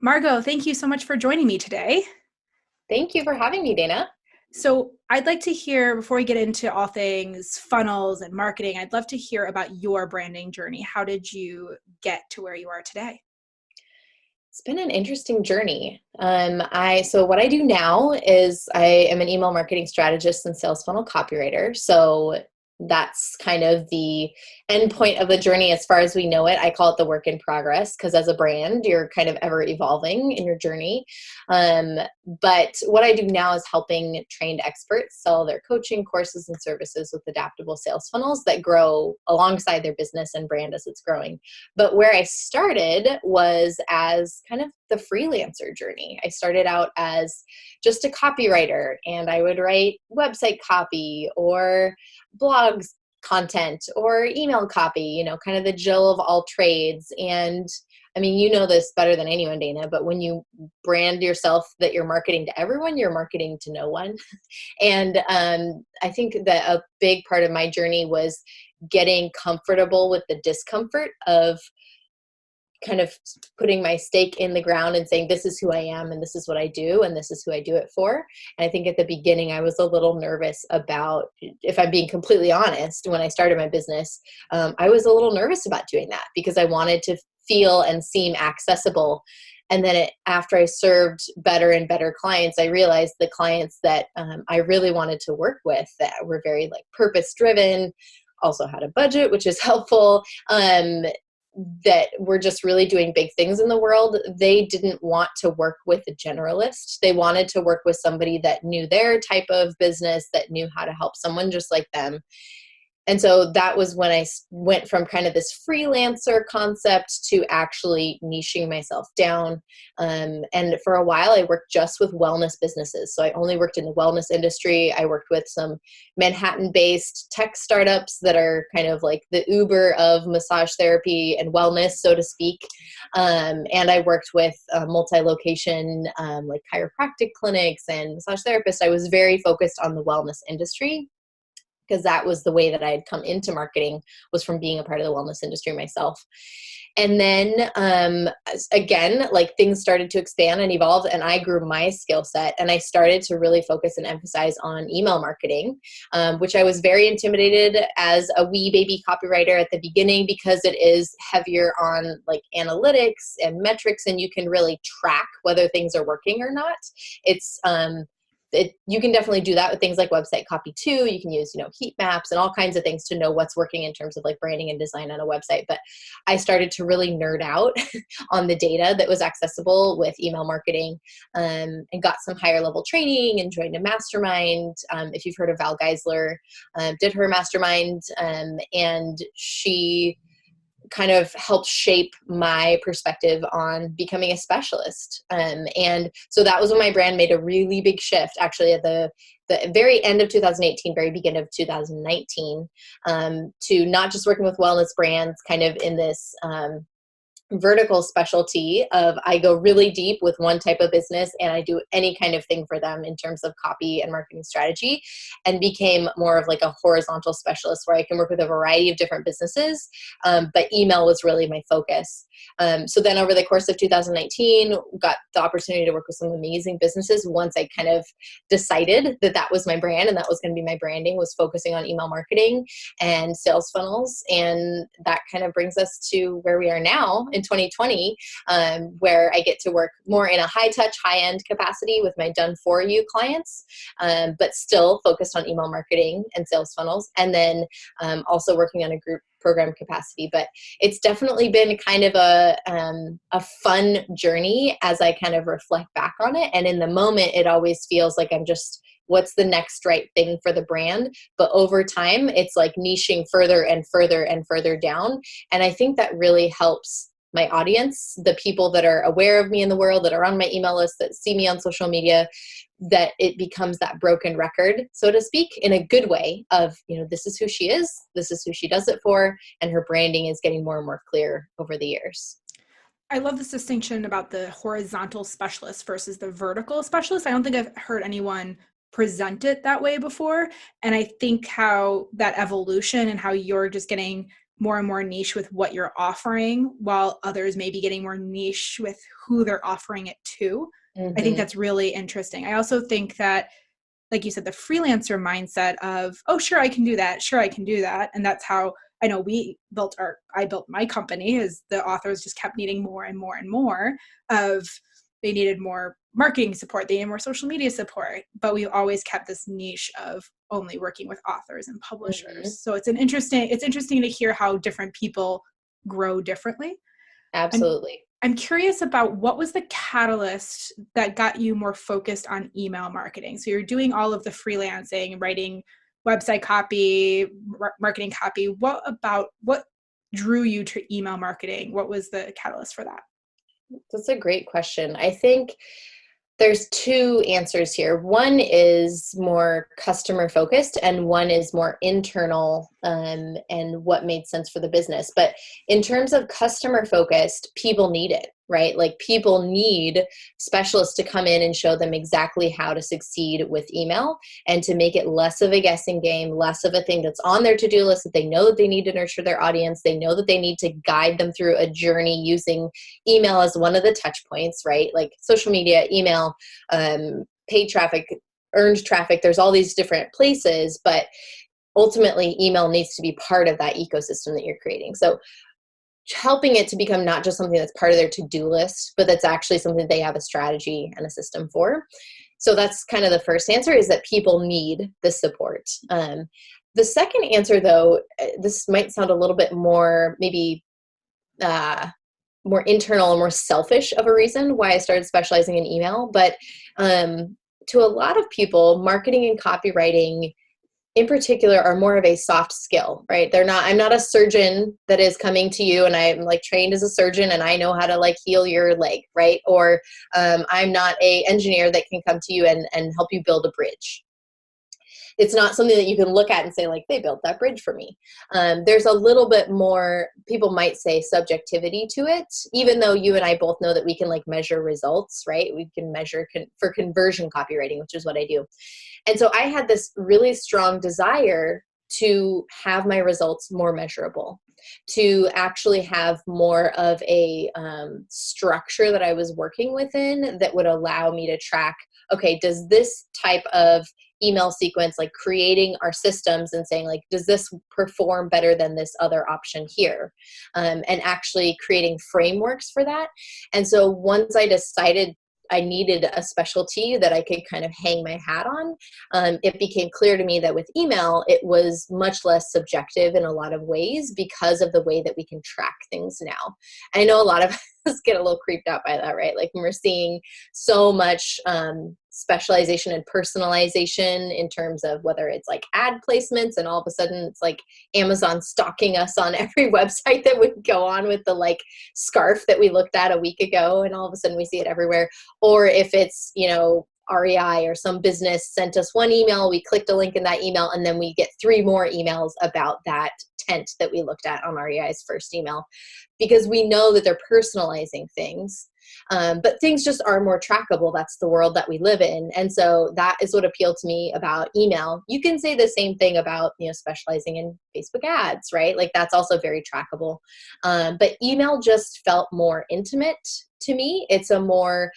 Margo, thank you so much for joining me today. Thank you for having me, Dana. So, I'd like to hear, before we get into all things funnels and marketing, I'd love to hear about your branding journey. How did you get to where you are today? It's been an interesting journey. So what I do now is I am an email marketing strategist and sales funnel copywriter. So that's kind of the end point of the journey as far as we know it. I call it the work in progress because as a brand, you're kind of ever evolving in your journey. Um, but what I do now is helping trained experts sell their coaching courses and services with adaptable sales funnels that grow alongside their business and brand as it's growing. But where I started was as kind of the freelancer journey. I started out as just a copywriter, and I would write website copy or blogs content or email copy, kind of the Jill of all trades. And I mean, you know this better than anyone, Dana, but when you brand yourself that you're marketing to everyone, you're marketing to no one. And I think that a big part of my journey was getting comfortable with the discomfort of kind of putting my stake in the ground and saying, this is who I am and this is what I do and this is who I do it for. And I think at the beginning, I was a little nervous about, if I'm being completely honest, when I started my business, I was a little nervous about doing that because I wanted to feel and seem accessible. And then after I served better and better clients, I realized the clients that I really wanted to work with that were very purpose driven, also had a budget, which is helpful. That were just really doing big things in the world. They didn't want to work with a generalist. They wanted to work with somebody that knew their type of business, that knew how to help someone just like them. And so that was when I went from kind of this freelancer concept to actually niching myself down. And for a while, I worked just with wellness businesses. So I only worked in the wellness industry. I worked with some Manhattan-based tech startups that are kind of like the Uber of massage therapy and wellness, so to speak. And I worked with multi-location chiropractic clinics and massage therapists. I was very focused on the wellness industry, because that was the way that I had come into marketing, was from being a part of the wellness industry myself. And then again, things started to expand and evolve, and I grew my skill set, and I started to really focus and emphasize on email marketing, which I was very intimidated as a wee baby copywriter at the beginning, because it is heavier on analytics and metrics, and you can really track whether things are working or not. It's you can definitely do that with things like website copy too. You can use, heat maps and all kinds of things to know what's working in terms of branding and design on a website. But I started to really nerd out on the data that was accessible with email marketing, and got some higher level training and joined a mastermind. If you've heard of Val Geisler, did her mastermind, and she kind of helped shape my perspective on becoming a specialist. And so that was when my brand made a really big shift, actually at the very end of 2018, very beginning of 2019, to not just working with wellness brands kind of in this vertical specialty of I go really deep with one type of business and I do any kind of thing for them in terms of copy and marketing strategy, and became more of a horizontal specialist where I can work with a variety of different businesses. But email was really my focus. So then over the course of 2019, got the opportunity to work with some amazing businesses once I kind of decided that that was my brand and that was going to be my branding, was focusing on email marketing and sales funnels. And that kind of brings us to where we are now in 2020, where I get to work more in a high touch, high end capacity with my done for you clients, but still focused on email marketing and sales funnels. And then also working on a group program capacity. But it's definitely been kind of a fun journey as I kind of reflect back on it. And in the moment, it always feels like I'm just, what's the next right thing for the brand? But over time, it's niching further and further and further down. And I think that really helps my audience, the people that are aware of me in the world, that are on my email list, that see me on social media, that it becomes that broken record, so to speak, in a good way of, this is who she is, this is who she does it for, and her branding is getting more and more clear over the years. I love this distinction about the horizontal specialist versus the vertical specialist. I don't think I've heard anyone present it that way before. And I think how that evolution and how you're just getting more and more niche with what you're offering, while others may be getting more niche with who they're offering it to. I think that's really interesting. I also think that, like you said, the freelancer mindset of, oh, sure, I can do that. Sure, I can do that. And that's how I know I built my company, is the authors just kept needing more and more and more of, they needed more marketing support, they needed more social media support, but we always kept this niche of only working with authors and publishers. So it's interesting to hear how different people grow differently. Absolutely. I'm curious about, what was the catalyst that got you more focused on email marketing? So you're doing all of the freelancing, writing website copy, marketing copy. What drew you to email marketing? What was the catalyst for that? That's a great question. I think there's two answers here. One is more customer focused and one is more internal, and what made sense for the business. But in terms of customer focused, people need it, right? Like, people need specialists to come in and show them exactly how to succeed with email, and to make it less of a guessing game, less of a thing that's on their to-do list that they know that they need to nurture their audience. They know that they need to guide them through a journey using email as one of the touch points, right? Like social media, email, paid traffic, earned traffic. There's all these different places, but ultimately email needs to be part of that ecosystem that you're creating. So helping it to become not just something that's part of their to-do list, but that's actually something they have a strategy and a system for. So that's kind of the first answer, is that people need the support. The second answer, though, this might sound a little bit more maybe more internal and more selfish of a reason why I started specializing in email. But to a lot of people, marketing and copywriting in particular are more of a soft skill, right? I'm not a surgeon that is coming to you and I'm like trained as a surgeon and I know how to like heal your leg, right? Or I'm not a engineer that can come to you and help you build a bridge. It's not something that you can look at and say, like, they built that bridge for me. There's a little bit more, people might say, subjectivity to it, even though you and I both know that we can like measure results, right? We can measure for conversion copywriting, which is what I do. And so I had this really strong desire to have my results more measurable, to actually have more of a structure that I was working within that would allow me to track, okay, does this type of email sequence, like creating our systems and saying, like, does this perform better than this other option here? And actually creating frameworks for that. And so once I decided I needed a specialty that I could kind of hang my hat on, it became clear to me that with email, it was much less subjective in a lot of ways because of the way that we can track things now. I know a lot of us get a little creeped out by that, right? Like when we're seeing so much specialization and personalization in terms of whether it's like ad placements, and all of a sudden it's like Amazon stalking us on every website that would go on with the like scarf that we looked at a week ago, and all of a sudden we see it everywhere. Or if it's, REI or some business sent us one email, we clicked a link in that email, and then we get 3 more emails about that tent that we looked at on REI's first email, because we know that they're personalizing things. But things just are more trackable. That's the world that we live in. And so that is what appealed to me about email. You can say the same thing about, specializing in Facebook ads, right? Like that's also very trackable. But email just felt more intimate to me. It's a more,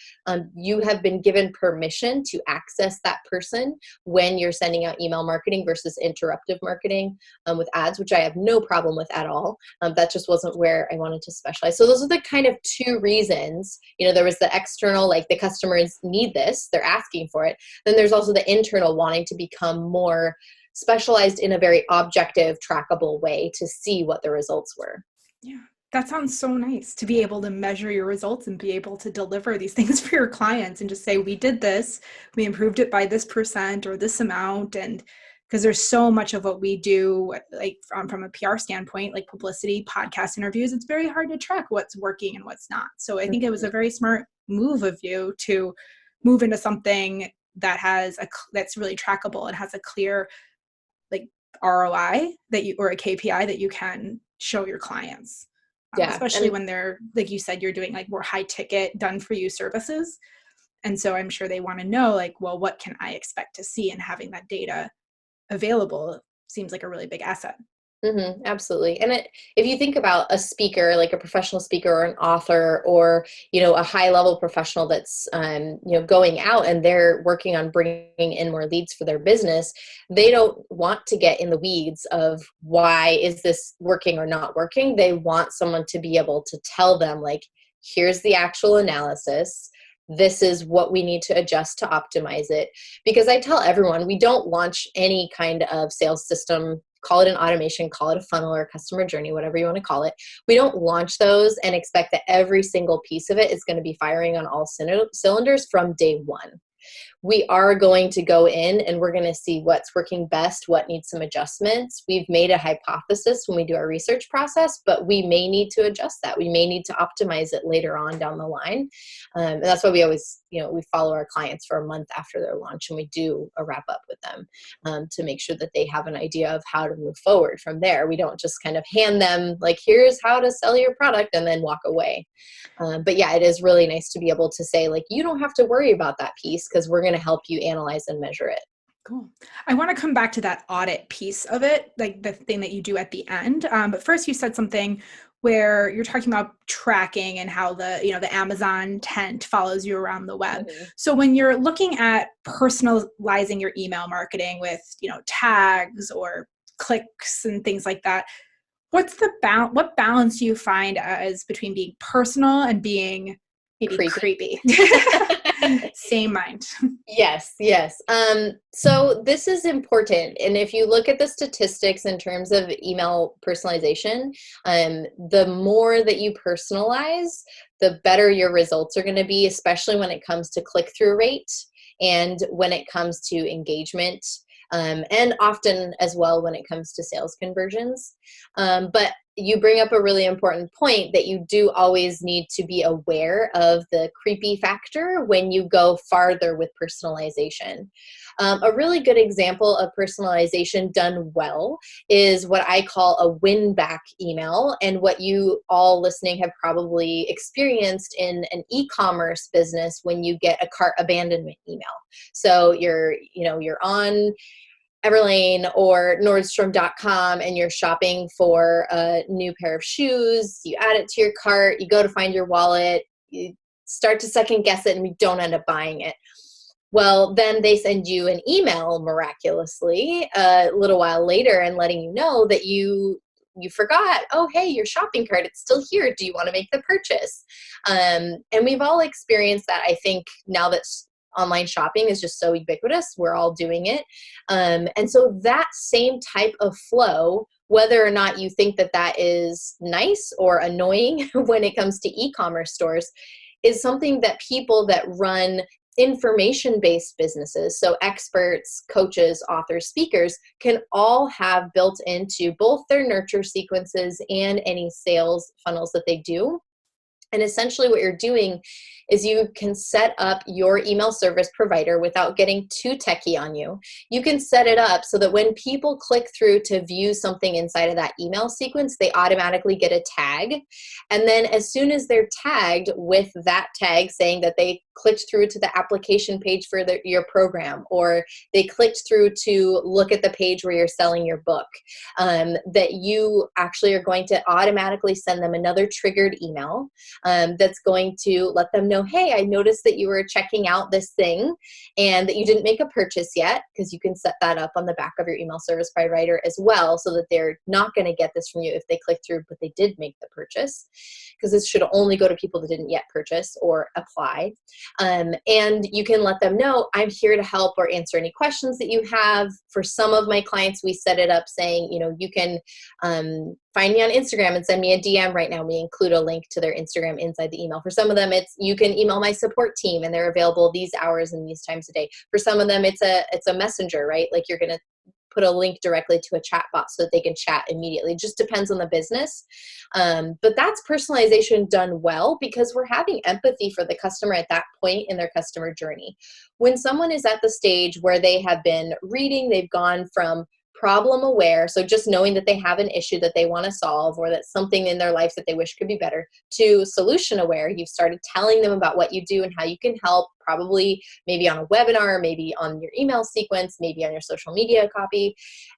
you have been given permission to access that person when you're sending out email marketing versus interruptive marketing with ads, which I have no problem with at all. That just wasn't where I wanted to specialize. So those are the kind of 2 reasons. There was the external, like the customers need this, they're asking for it. Then there's also the internal, wanting to become more specialized in a very objective, trackable way to see what the results were. Yeah. That sounds so nice, to be able to measure your results and be able to deliver these things for your clients and just say, we did this, we improved it by this % or this amount. And because there's so much of what we do, like from a PR standpoint, like publicity, podcast interviews, it's very hard to track what's working and what's not. So I think it was a very smart move of you to move into something that that's really trackable and has a clear like ROI or a KPI that you can show your clients. Yeah. Especially when they're, like you said, you're doing like more high ticket done for you services. And so I'm sure they want to know, like, well, what can I expect to see? And having that data available seems like a really big asset. Absolutely. And if you think about a speaker, like a professional speaker or an author, or, a high level professional that's, going out and they're working on bringing in more leads for their business, they don't want to get in the weeds of why is this working or not working. They want someone to be able to tell them, like, here's the actual analysis. This is what we need to adjust to optimize it. Because I tell everyone, we don't launch any kind of sales system, call it an automation, call it a funnel or a customer journey, whatever you want to call it. We don't launch those and expect that every single piece of it is going to be firing on all cylinders from day one. We are going to go in and we're going to see what's working best, what needs some adjustments. We've made a hypothesis when we do our research process, but we may need to adjust that. We may need to optimize it later on down the line. And that's why we always, we follow our clients for a month after their launch, and we do a wrap up with them to make sure that they have an idea of how to move forward from there. We don't just kind of hand them like, here's how to sell your product and then walk away. But yeah, it is really nice to be able to say, like, you don't have to worry about that piece because we're going to help you analyze and measure it. Cool. I want to come back to that audit piece of it, like the thing that you do at the end. But first you said something where you're talking about tracking and how the Amazon tent follows you around the web. So when you're looking at personalizing your email marketing with, tags or clicks and things like that, what balance do you find as between being personal and being maybe creepy? Same mind. Yes. So this is important. And if you look at the statistics in terms of email personalization, the more that you personalize, the better your results are going to be, especially when it comes to click-through rate and when it comes to engagement. And often as well when it comes to sales conversions. But you bring up a really important point that you do always need to be aware of the creepy factor when you go farther with personalization. A really good example of personalization done well is what I call a win-back email, and what you all listening have probably experienced in an e-commerce business when you get a cart abandonment email. So you're on Everlane or Nordstrom.com and you're shopping for a new pair of shoes. You add it to your cart, you go to find your wallet, you start to second guess it, and you don't end up buying it. Well, then they send you an email miraculously a little while later and letting you know that you forgot, oh, hey, your shopping cart, it's still here. Do you want to make the purchase? And we've all experienced that. I think now that online shopping is just so ubiquitous, we're all doing it. And so that same type of flow, whether or not you think that that is nice or annoying when it comes to e-commerce stores, is something that people that run information-based businesses, so experts, coaches, authors, speakers, can all have built into both their nurture sequences and any sales funnels that they do. And essentially what you're doing is you can set up your email service provider without getting too techie on you. You can set it up so that when people click through to view something inside of that email sequence, they automatically get a tag. And then as soon as they're tagged with that tag saying that they clicked through to the application page for your program, or they clicked through to look at the page where you're selling your book, that you actually are going to automatically send them another triggered email that's going to let them know, hey, I noticed that you were checking out this thing and that you didn't make a purchase yet, because you can set that up on the back of your email service provider as well, so that they're not going to get this from you if they click through, but they did make the purchase, because this should only go to people that didn't yet purchase or apply. And you can let them know, I'm here to help or answer any questions that you have. For some of my clients, we set it up saying, you can find me on Instagram and send me a DM right now. We include a link to their Instagram inside the email. For some of them, it's you can email my support team and they're available these hours and these times a day. For some of them, it's a messenger, right? Like you're going to put a link directly to a chat bot so that they can chat immediately. It just depends on the business. But that's personalization done well, because we're having empathy for the customer at that point in their customer journey. When someone is at the stage where they have been reading, they've gone from problem aware, so just knowing that they have an issue that they want to solve or that something in their life that they wish could be better, to solution aware. You've started telling them about what you do and how you can help, probably maybe on a webinar, maybe on your email sequence, maybe on your social media copy.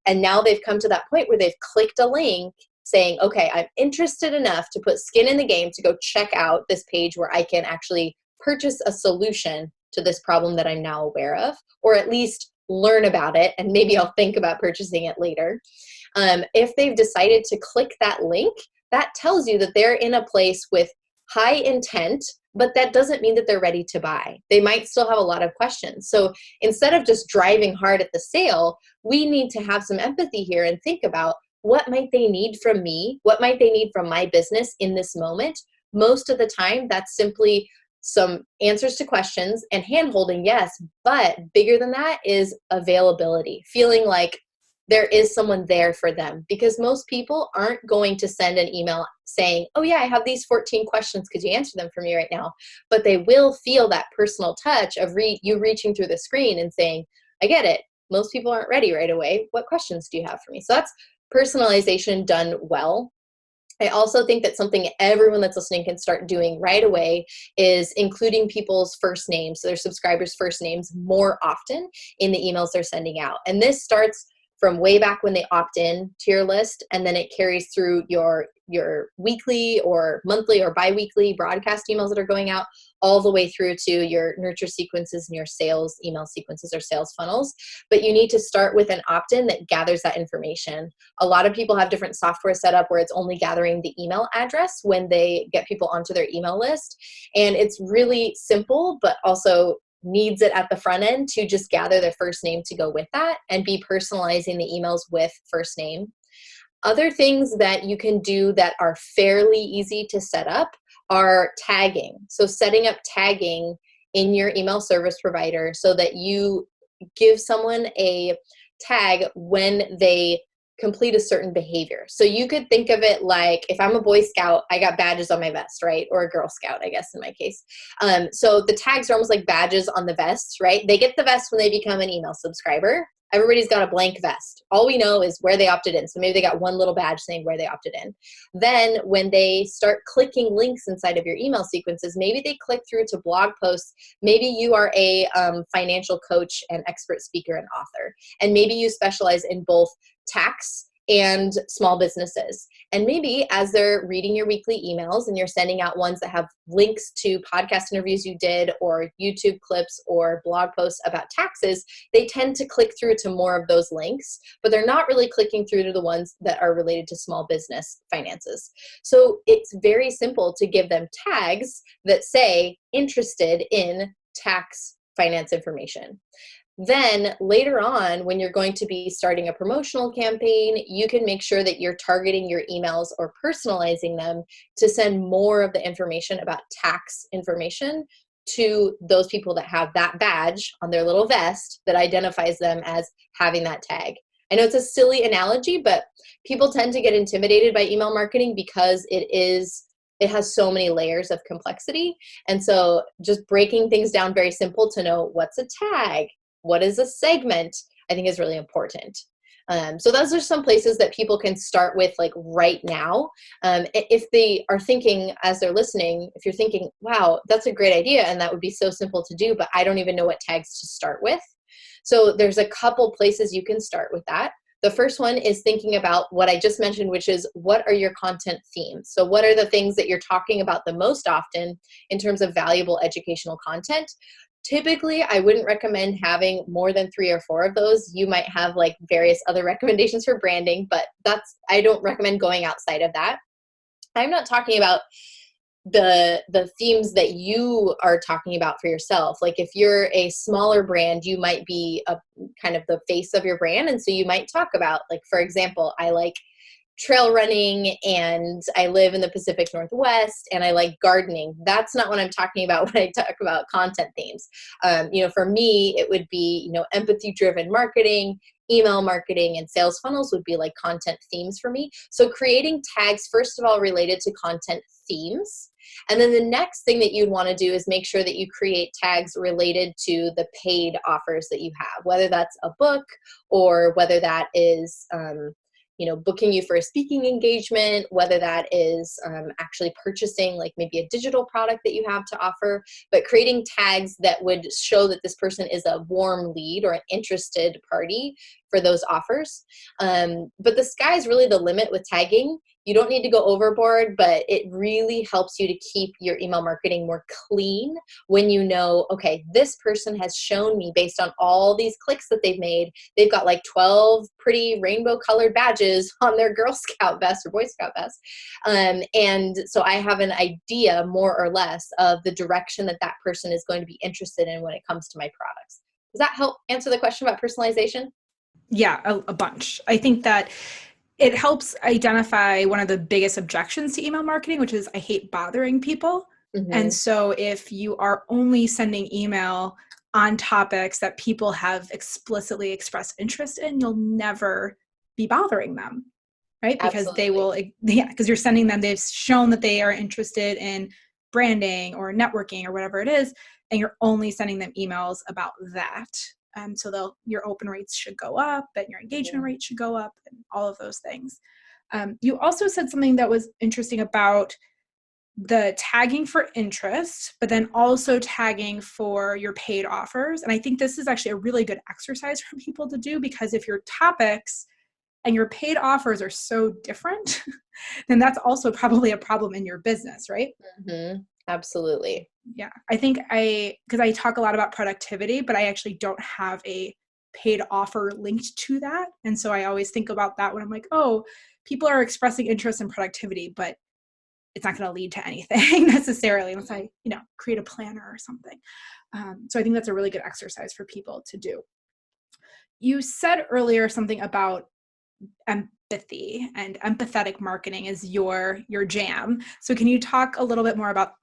And now they've come to that point where they've clicked a link saying, okay, I'm interested enough to put skin in the game to go check out this page where I can actually purchase a solution to this problem that I'm now aware of, or at least learn about it, and maybe I'll think about purchasing it later. If they've decided to click that link, that tells you that they're in a place with high intent, but that doesn't mean that they're ready to buy. They might still have a lot of questions. So instead of just driving hard at the sale, we need to have some empathy here and think about, what might they need from me? What might they need from my business in this moment? Most of the time, that's simply some answers to questions and hand-holding, yes, but bigger than that is availability, feeling like there is someone there for them, because most people aren't going to send an email saying, oh yeah, I have these 14 questions, could you answer them for me right now? But they will feel that personal touch of you reaching through the screen and saying, I get it. Most people aren't ready right away. What questions do you have for me? So that's personalization done well. I also think that something everyone that's listening can start doing right away is including people's first names, so their subscribers' first names, more often in the emails they're sending out. And this starts from way back when they opt in to your list, and then it carries through your weekly or monthly or bi-weekly broadcast emails that are going out, all the way through to your nurture sequences and your sales email sequences or sales funnels. But you need to start with an opt-in that gathers that information. A lot of people have different software set up where it's only gathering the email address when they get people onto their email list. And it's really simple, but also needs it at the front end to just gather their first name to go with that and be personalizing the emails with first name. Other things that you can do that are fairly easy to set up are tagging. So setting up tagging in your email service provider so that you give someone a tag when they complete a certain behavior. So you could think of it like, if I'm a Boy Scout, I got badges on my vest, right? Or a Girl Scout, I guess, in my case. So the tags are almost like badges on the vest, right? They get the vest when they become an email subscriber. Everybody's got a blank vest. All we know is where they opted in. So maybe they got one little badge saying where they opted in. Then when they start clicking links inside of your email sequences, maybe they click through to blog posts. Maybe you are a financial coach and expert speaker and author. And maybe you specialize in both tax and small businesses. And maybe as they're reading your weekly emails and you're sending out ones that have links to podcast interviews you did or YouTube clips or blog posts about taxes, they tend to click through to more of those links, but they're not really clicking through to the ones that are related to small business finances. So it's very simple to give them tags that say interested in tax finance information. Then later on, when you're going to be starting a promotional campaign, you can make sure that you're targeting your emails or personalizing them to send more of the information about tax information to those people that have that badge on their little vest that identifies them as having that tag. I know it's a silly analogy, but people tend to get intimidated by email marketing because it has so many layers of complexity. And so just breaking things down very simple to know what's a tag, what is a segment, I think is really important. So those are some places that people can start with like right now. If they are thinking as they're listening, if you're thinking, wow, that's a great idea and that would be so simple to do, but I don't even know what tags to start with. So there's a couple places you can start with that. The first one is thinking about what I just mentioned, which is what are your content themes? So what are the things that you're talking about the most often in terms of valuable educational content? Typically, I wouldn't recommend having more than 3 or 4 of those. You might have like various other recommendations for branding, but I don't recommend going outside of that. I'm not talking about the themes that you are talking about for yourself. Like if you're a smaller brand, you might be a kind of the face of your brand. And so you might talk about, like, for example, I like trail running and I live in the Pacific Northwest and I like gardening. That's not what I'm talking about when I talk about content themes. For me, it would be, empathy-driven marketing, email marketing, and sales funnels would be like content themes for me. So creating tags, first of all, related to content themes, And then the next thing that you'd want to do is make sure that you create tags related to the paid offers that you have, whether that's a book or whether that is, booking you for a speaking engagement, whether that is actually purchasing like maybe a digital product that you have to offer, but creating tags that would show that this person is a warm lead or an interested party for those offers. But the sky's really the limit with tagging. You don't need to go overboard, but it really helps you to keep your email marketing more clean when you know, okay, this person has shown me based on all these clicks that they've made, they've got like 12 pretty rainbow colored badges on their Girl Scout vest or Boy Scout vest. And so I have an idea more or less of the direction that that person is going to be interested in when it comes to my products. Does that help answer the question about personalization? Yeah, a bunch. I think that it helps identify one of the biggest objections to email marketing, which is I hate bothering people. Mm-hmm. And so if you are only sending email on topics that people have explicitly expressed interest in, you'll never be bothering them, right? Because Absolutely. they will, because you're sending them, they've shown that they are interested in branding or networking or whatever it is, and you're only sending them emails about that. So your open rates should go up and your engagement rate should go up and all of those things. You also said something that was interesting about the tagging for interest, but then also tagging for your paid offers. And I think this is actually a really good exercise for people to do, because if your topics and your paid offers are so different, then that's also probably a problem in your business, right? Mm-hmm. Absolutely. Yeah. I think because I talk a lot about productivity, but I actually don't have a paid offer linked to that. And so I always think about that when I'm like, oh, people are expressing interest in productivity, but it's not going to lead to anything necessarily unless I, create a planner or something. So I think that's a really good exercise for people to do. You said earlier something about empathy, and empathetic marketing is your jam. So can you talk a little bit more about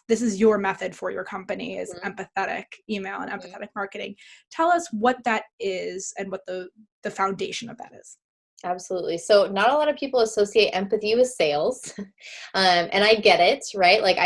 this is your method for your company, is empathetic email and empathetic marketing. Tell us what that is and what the foundation of that is. Absolutely. So not a lot of people associate empathy with sales. And I get it, right? Like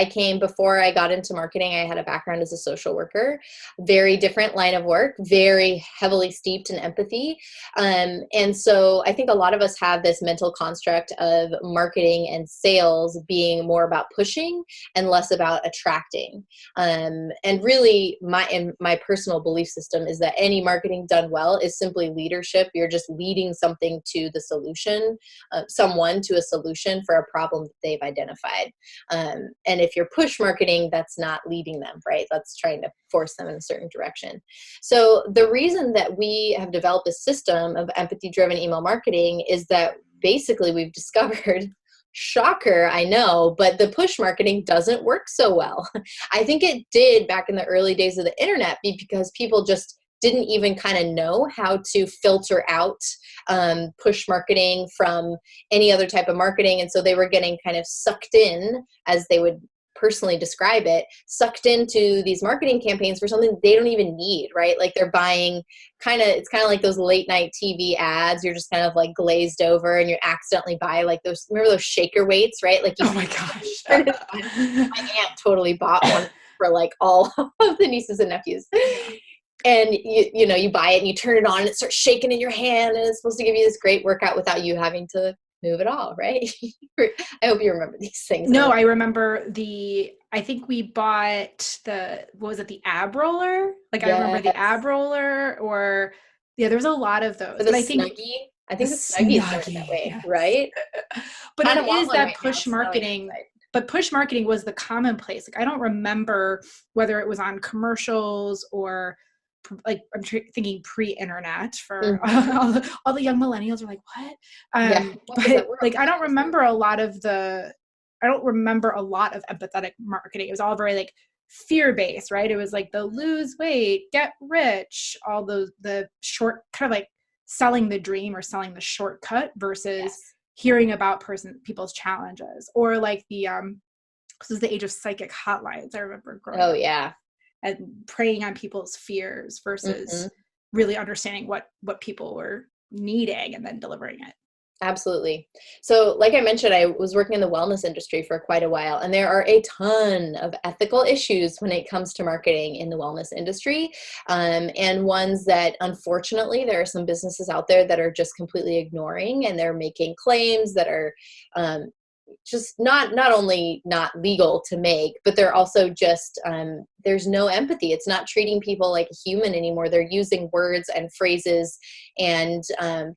before I got into marketing, I had a background as a social worker, very different line of work, very heavily steeped in empathy. And so I think a lot of us have this mental construct of marketing and sales being more about pushing and less about attracting. And really my personal belief system is that any marketing done well is simply leadership. You're just leading something to the solution, someone to a solution for a problem that they've identified. And if you're push marketing, that's not leading them, right? That's trying to force them in a certain direction. So the reason that we have developed a system of empathy-driven email marketing is that basically we've discovered, shocker, I know, but the push marketing doesn't work so well. I think it did back in the early days of the internet because people just didn't even kind of know how to filter out push marketing from any other type of marketing. And so they were getting kind of sucked in, as they would personally describe it, sucked into these marketing campaigns for something they don't even need, right? Like they're buying it's kind of like those late night TV ads. You're just kind of like glazed over and you accidentally buy like remember ththose shaker weights, right? Like oh my gosh. My aunt totally bought one for like all of the nieces and nephews. And you buy it and you turn it on and it starts shaking in your hand and it's supposed to give you this great workout without you having to move at all, right? I hope you remember these things. No, I remember I think we bought the ab roller? Like yes. I remember the ab roller there was a lot of those. But I think the Snuggie started that way, yes. Right? But it is that push marketing. But push marketing was the commonplace. Like I don't remember whether it was on commercials or like I'm thinking pre-internet for all the young millennials are like, what? But like I don't remember a lot of empathetic marketing. It was all very like fear-based, right? It was like the lose weight, get rich, all the short kind of like selling the dream or selling the shortcut versus hearing about people's challenges, or like this is the age of psychic hotlines. I remember growing up. Oh yeah. And preying on people's fears versus really understanding what people were needing and then delivering it. Absolutely. So like I mentioned, I was working in the wellness industry for quite a while, and there are a ton of ethical issues when it comes to marketing in the wellness industry, and ones that unfortunately there are some businesses out there that are just completely ignoring, and they're making claims that are um, just not only not legal to make, but they're also just there's no empathy. It's not treating people like a human anymore. They're using words and phrases and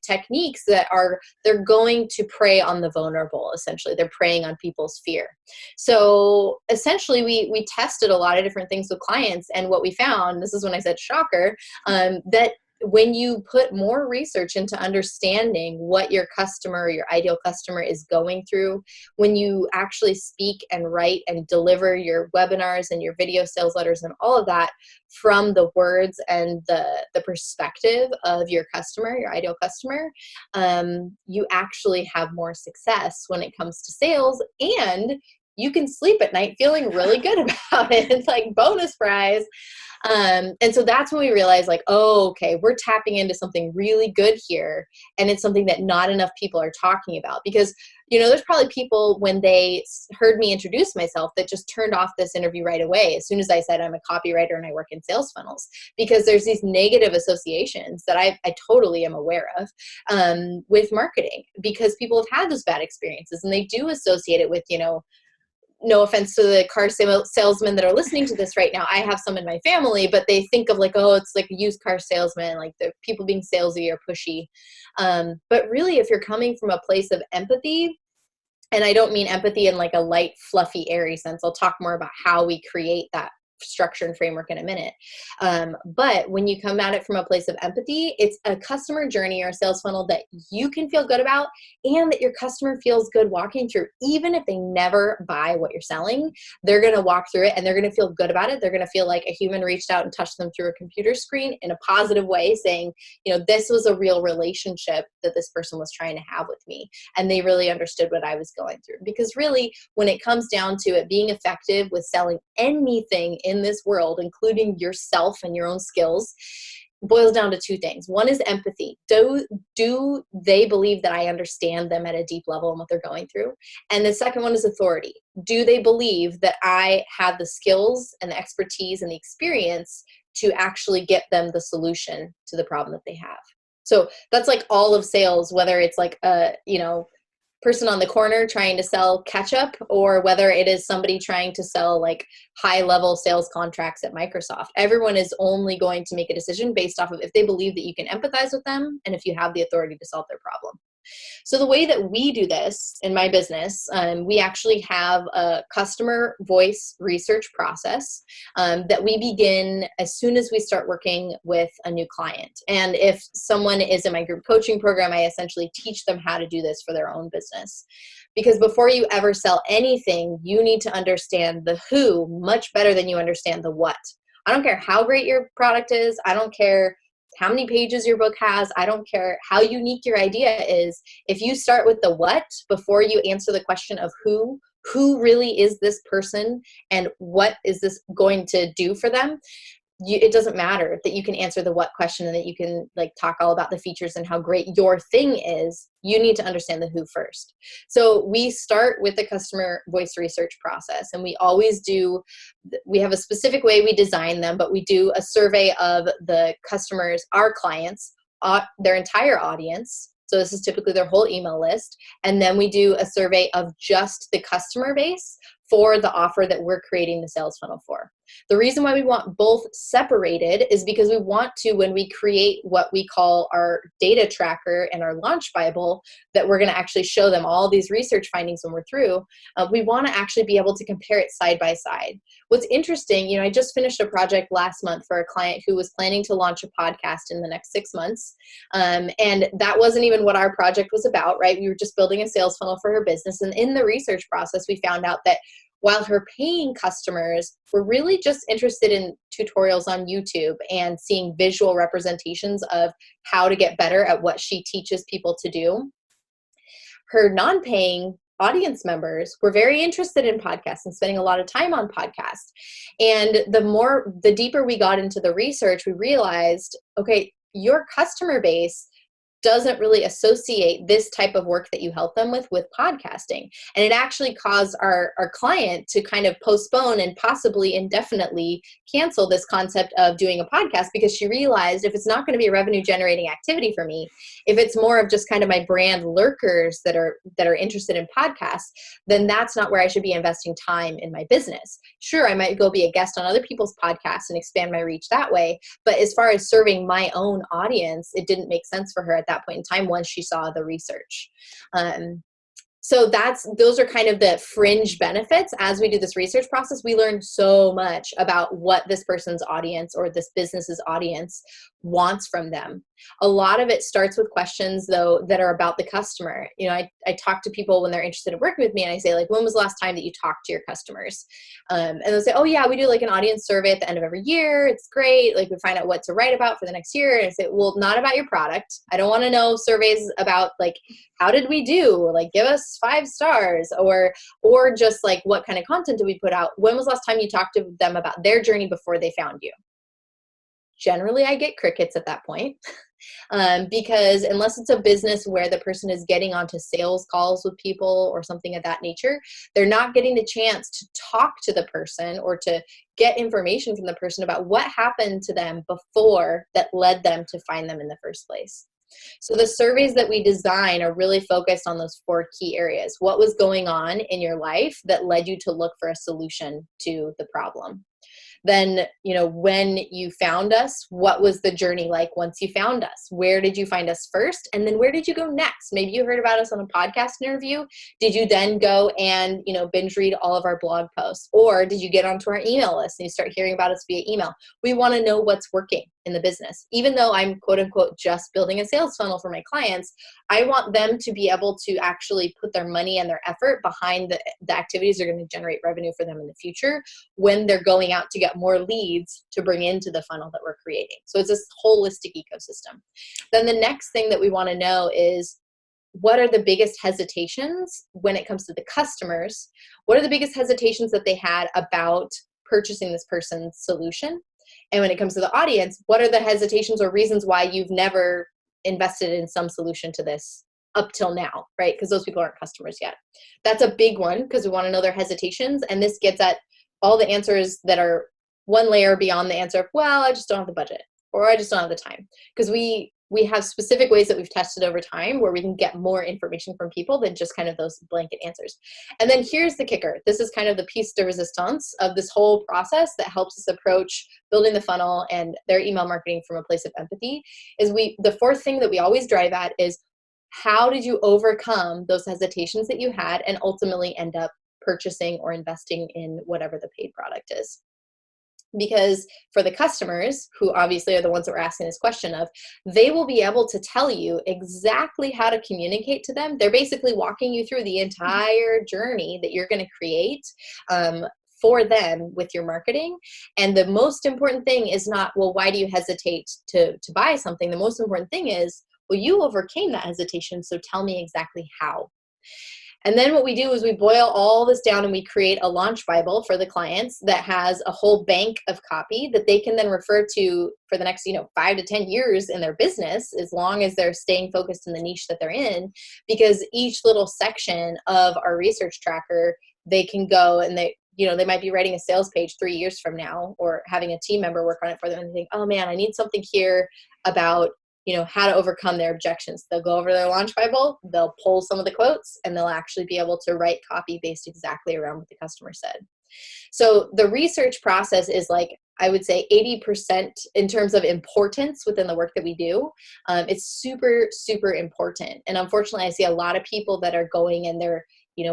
techniques that are they're going to prey on the vulnerable. Essentially, they're preying on people's fear. So essentially, we tested a lot of different things with clients, and what we found, this is when I said shocker, that when you put more research into understanding what your customer, your ideal customer is going through, when you actually speak and write and deliver your webinars and your video sales letters and all of that from the words and the perspective of your customer, your ideal customer, you actually have more success when it comes to sales, and you can sleep at night feeling really good about it. It's like bonus prize. And so that's when we realized, like, oh, okay, we're tapping into something really good here. And it's something that not enough people are talking about, because, there's probably people when they heard me introduce myself that just turned off this interview right away as soon as I said I'm a copywriter and I work in sales funnels, because there's these negative associations that I totally am aware of with marketing, because people have had those bad experiences and they do associate it with, no offense to the car salesmen that are listening to this right now. I have some in my family, but they think of like, oh, it's like a used car salesman, like the people being salesy or pushy. But really, if you're coming from a place of empathy, and I don't mean empathy in like a light, fluffy, airy sense. I'll talk more about how we create that structure and framework in a minute. But when you come at it from a place of empathy, it's a customer journey or a sales funnel that you can feel good about and that your customer feels good walking through. Even if they never buy what you're selling, they're going to walk through it and they're going to feel good about it. They're going to feel like a human reached out and touched them through a computer screen in a positive way, saying, this was a real relationship that this person was trying to have with me. And they really understood what I was going through. Because really, when it comes down to it being effective with selling anything in this world, including yourself and your own skills, boils down to two things. One is empathy. Do they believe that I understand them at a deep level and what they're going through? And the second one is authority. Do they believe that I have the skills and the expertise and the experience to actually get them the solution to the problem that they have? So that's like all of sales, whether it's like a, person on the corner trying to sell ketchup, or whether it is somebody trying to sell like high level sales contracts at Microsoft. Everyone is only going to make a decision based off of if they believe that you can empathize with them and if you have the authority to solve their problem. So the way that we do this in my business, we actually have a customer voice research process that we begin as soon as we start working with a new client. And if someone is in my group coaching program, I essentially teach them how to do this for their own business. Because before you ever sell anything, you need to understand the who much better than you understand the what. I don't care how great your product is. I don't care how many pages your book has. I don't care how unique your idea is. If you start with the what before you answer the question of who really is this person and what is this going to do for them, it doesn't matter that you can answer the what question and that you can like talk all about the features and how great your thing is. You need to understand the who first. So we start with the customer voice research process, and we have a specific way we design them, but we do a survey of the customers, our clients, their entire audience. So this is typically their whole email list. And then we do a survey of just the customer base for the offer that we're creating the sales funnel for. The reason why we want both separated is because we want to, when we create what we call our data tracker and our launch Bible, that we're going to actually show them all these research findings when we're through, we want to actually be able to compare it side by side. What's interesting, I just finished a project last month for a client who was planning to launch a podcast in the next 6 months. And that wasn't even what our project was about, right? We were just building a sales funnel for her business. And in the research process, we found out that while her paying customers were really just interested in tutorials on YouTube and seeing visual representations of how to get better at what she teaches people to do, her non-paying audience members were very interested in podcasts and spending a lot of time on podcasts. And the deeper we got into the research, we realized, okay, your customer base doesn't really associate this type of work that you help them with podcasting. And it actually caused our client to kind of postpone and possibly indefinitely cancel this concept of doing a podcast, because she realized if it's not going to be a revenue generating activity for me, if it's more of just kind of my brand lurkers that are interested in podcasts, then that's not where I should be investing time in my business. Sure, I might go be a guest on other people's podcasts and expand my reach that way. But as far as serving my own audience, it didn't make sense for her at that point in time once she saw the research. So those are kind of the fringe benefits. As we do this research process, we learn so much about what this person's audience or this business's audience wants from them. A lot of it starts with questions, though, that are about the customer. You know, I talk to people when they're interested in working with me, and I say, like, when was the last time that you talked to your customers? And they'll say, oh yeah, we do like an audience survey at the end of every year. It's great. Like, we find out what to write about for the next year. And I say, well, not about your product. I don't want to know surveys about, like, how did we do? Like, give us 5 stars, or just like, what kind of content did we put out? When was the last time you talked to them about their journey before they found you? Generally, I get crickets at that point. Because unless it's a business where the person is getting onto sales calls with people or something of that nature, they're not getting the chance to talk to the person or to get information from the person about what happened to them before that led them to find them in the first place. So the surveys that we design are really focused on those 4 key areas. What was going on in your life that led you to look for a solution to the problem? Then, you know, when you found us, what was the journey like once you found us? Where did you find us first? And then where did you go next? Maybe you heard about us on a podcast interview. Did you then go and, you know, binge read all of our blog posts? Or did you get onto our email list and you start hearing about us via email? We want to know what's working in the business. Even though I'm quote unquote just building a sales funnel for my clients, I want them to be able to actually put their money and their effort behind the activities that are going to generate revenue for them in the future when they're going out to get more leads to bring into the funnel that we're creating. So it's this holistic ecosystem. Then the next thing that we want to know is, what are the biggest hesitations when it comes to the customers? What are the biggest hesitations that they had about purchasing this person's solution? And when it comes to the audience, what are the hesitations or reasons why you've never invested in some solution to this up till now, right? Because those people aren't customers yet. That's a big one, because we want to know their hesitations. And this gets at all the answers that are one layer beyond the answer of, well, I just don't have the budget, or I just don't have the time. Because we have specific ways that we've tested over time where we can get more information from people than just kind of those blanket answers. And then here's the kicker. This is kind of the piece de resistance of this whole process that helps us approach building the funnel and their email marketing from a place of empathy. Is the 4th thing that we always drive at is, how did you overcome those hesitations that you had and ultimately end up purchasing or investing in whatever the paid product is? Because for the customers, who obviously are the ones that we're asking this question of, they will be able to tell you exactly how to communicate to them. They're basically walking you through the entire journey that you're going to create for them with your marketing. And the most important thing is not, well, why do you hesitate to buy something? The most important thing is, well, you overcame that hesitation, so tell me exactly how. And then what we do is we boil all this down and we create a launch Bible for the clients that has a whole bank of copy that they can then refer to for the next, 5 to 10 years in their business, as long as they're staying focused in the niche that they're in. Because each little section of our research tracker, they can go and they might be writing a sales page 3 years from now, or having a team member work on it for them and think, oh man, I need something here about how to overcome their objections. They'll go over their launch Bible, they'll pull some of the quotes, and they'll actually be able to write copy based exactly around what the customer said. So the research process is, like, I would say 80% in terms of importance within the work that we do. It's super, super important. And unfortunately, I see a lot of people that are going and they're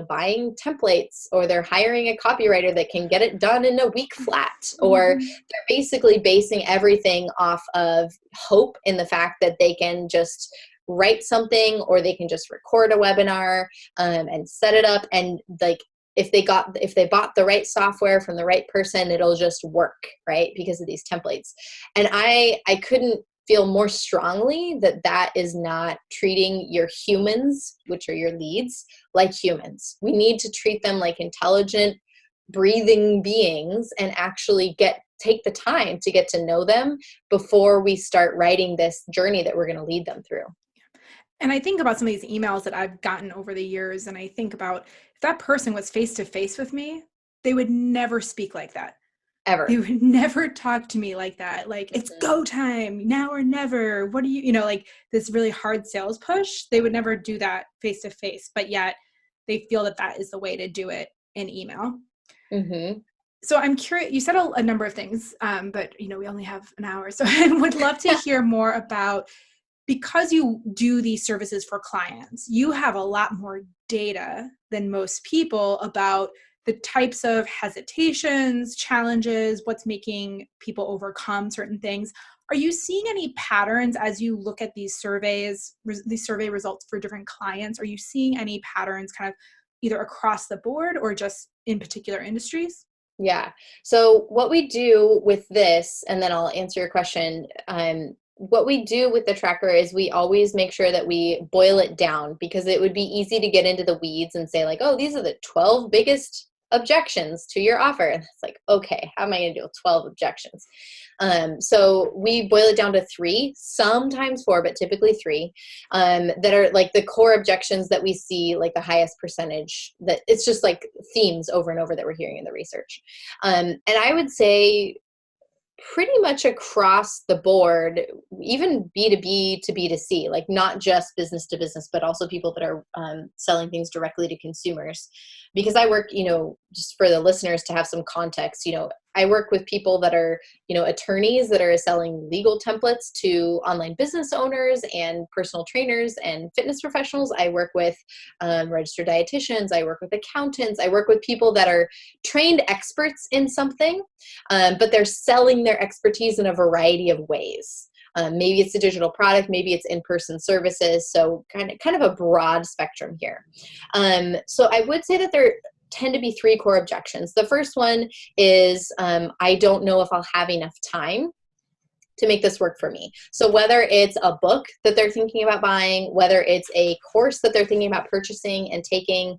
buying templates, or they're hiring a copywriter that can get it done in a week flat, or they're basically basing everything off of hope in the fact that they can just write something, or they can just record a webinar and set it up. And like, if they bought the right software from the right person, it'll just work, right? Because of these templates. And I couldn't feel more strongly that is not treating your humans, which are your leads, like humans. We need to treat them like intelligent, breathing beings and actually take the time to get to know them before we start writing this journey that we're going to lead them through. And I think about some of these emails that I've gotten over the years, and I think about if that person was face to face with me, they would never speak like that. They Ever. would never talk to me like that. Like, it's Mhm. go time now or never. What do you, like this really hard sales push? They would never do that face to face, but yet they feel that that is the way to do it in email. Mhm. So I'm curious, you said a number of things, but we only have an hour. So I would love to hear more about, because you do these services for clients, you have a lot more data than most people about the types of hesitations, challenges, what's making people overcome certain things. Are you seeing any patterns as you look at these surveys, these survey results for different clients? Are you seeing any patterns kind of either across the board or just in particular industries? Yeah. So what we do with this, and then I'll answer your question. What we do with the tracker is we always make sure that we boil it down, because it would be easy to get into the weeds and say like, oh, these are the 12 biggest objections to your offer. And it's like, okay, how am I going to deal with 12 objections? So we boil it down to 3, sometimes 4, but typically 3, that are like the core objections that we see, like the highest percentage, that it's just like themes over and over that we're hearing in the research. And I would say pretty much across the board, even B2B to B2C, like not just business to business, but also people that are selling things directly to consumers. Because I work, just for the listeners to have some context, I work with people that are, attorneys that are selling legal templates to online business owners and personal trainers and fitness professionals. I work with registered dietitians. I work with accountants. I work with people that are trained experts in something, but they're selling their expertise in a variety of ways. Maybe it's a digital product, maybe it's in-person services. So kind of a broad spectrum here. So I would say that there tend to be 3 core objections. The first one is, I don't know if I'll have enough time to make this work for me. So whether it's a book that they're thinking about buying, whether it's a course that they're thinking about purchasing and taking,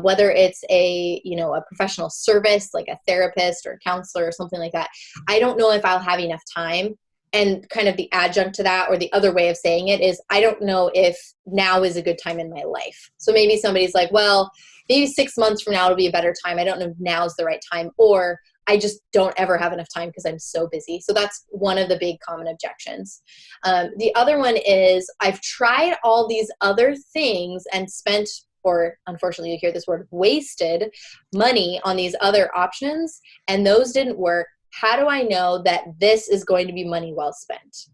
whether it's a professional service like a therapist or a counselor or something like that, I don't know if I'll have enough time. And kind of the adjunct to that, or the other way of saying it, is I don't know if now is a good time in my life. So maybe somebody's like, well, maybe 6 months from now it'll be a better time. I don't know if now's the right time, or I just don't ever have enough time because I'm so busy. So that's one of the big common objections. The other one is, I've tried all these other things and spent, or unfortunately you hear this word, wasted money on these other options, and those didn't work. How do I know that this is going to be money well spent?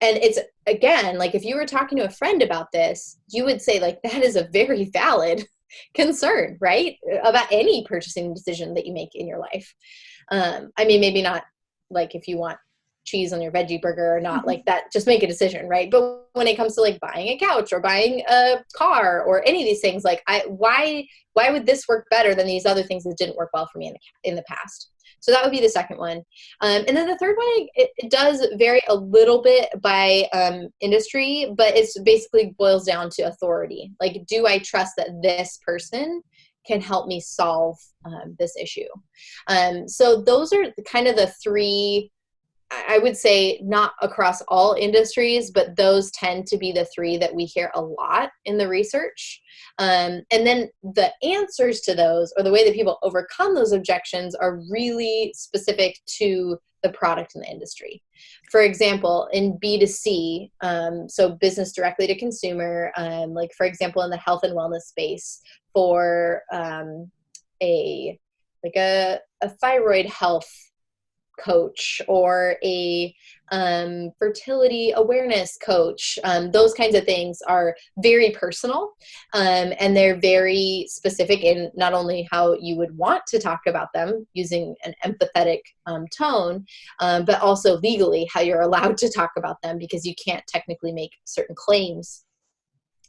And it's, again, like if you were talking to a friend about this, you would say like, that is a very valid concern, right? About any purchasing decision that you make in your life. I mean, maybe not like if you want cheese on your veggie burger or not, like that, just make a decision, right? But when it comes to like buying a couch or buying a car or any of these things, like why would this work better than these other things that didn't work well for me in the past? So that would be the second one. And then the third one, it does vary a little bit by industry, but it's basically boils down to authority. Like, do I trust that this person can help me solve this issue? So those are kind of the 3, I would say, not across all industries, but those tend to be the 3 that we hear a lot in the research. And then the answers to those, or the way that people overcome those objections, are really specific to the product and the industry. For example, in B2C, so business directly to consumer, like for example, in the health and wellness space, for a thyroid health coach or a fertility awareness coach. Those kinds of things are very personal, and they're very specific in not only how you would want to talk about them using an empathetic tone, but also legally how you're allowed to talk about them, because you can't technically make certain claims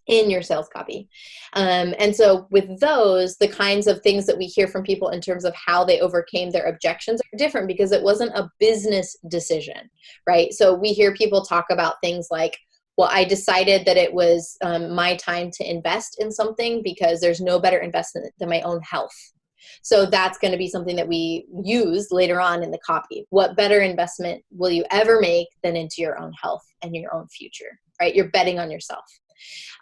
in your sales copy. And so with those, the kinds of things that we hear from people in terms of how they overcame their objections are different, because it wasn't a business decision, right? So we hear people talk about things like, well, I decided that it was my time to invest in something because there's no better investment than my own health. So that's going to be something that we use later on in the copy. What better investment will you ever make than into your own health and your own future, right? You're betting on yourself.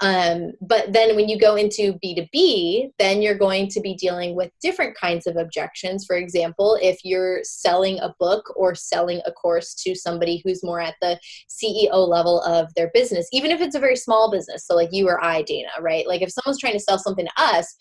But then when you go into B2B, then you're going to be dealing with different kinds of objections. For example, if you're selling a book or selling a course to somebody who's more at the CEO level of their business, even if it's a very small business, so like you or I, Dana, right? Like if someone's trying to sell something to us,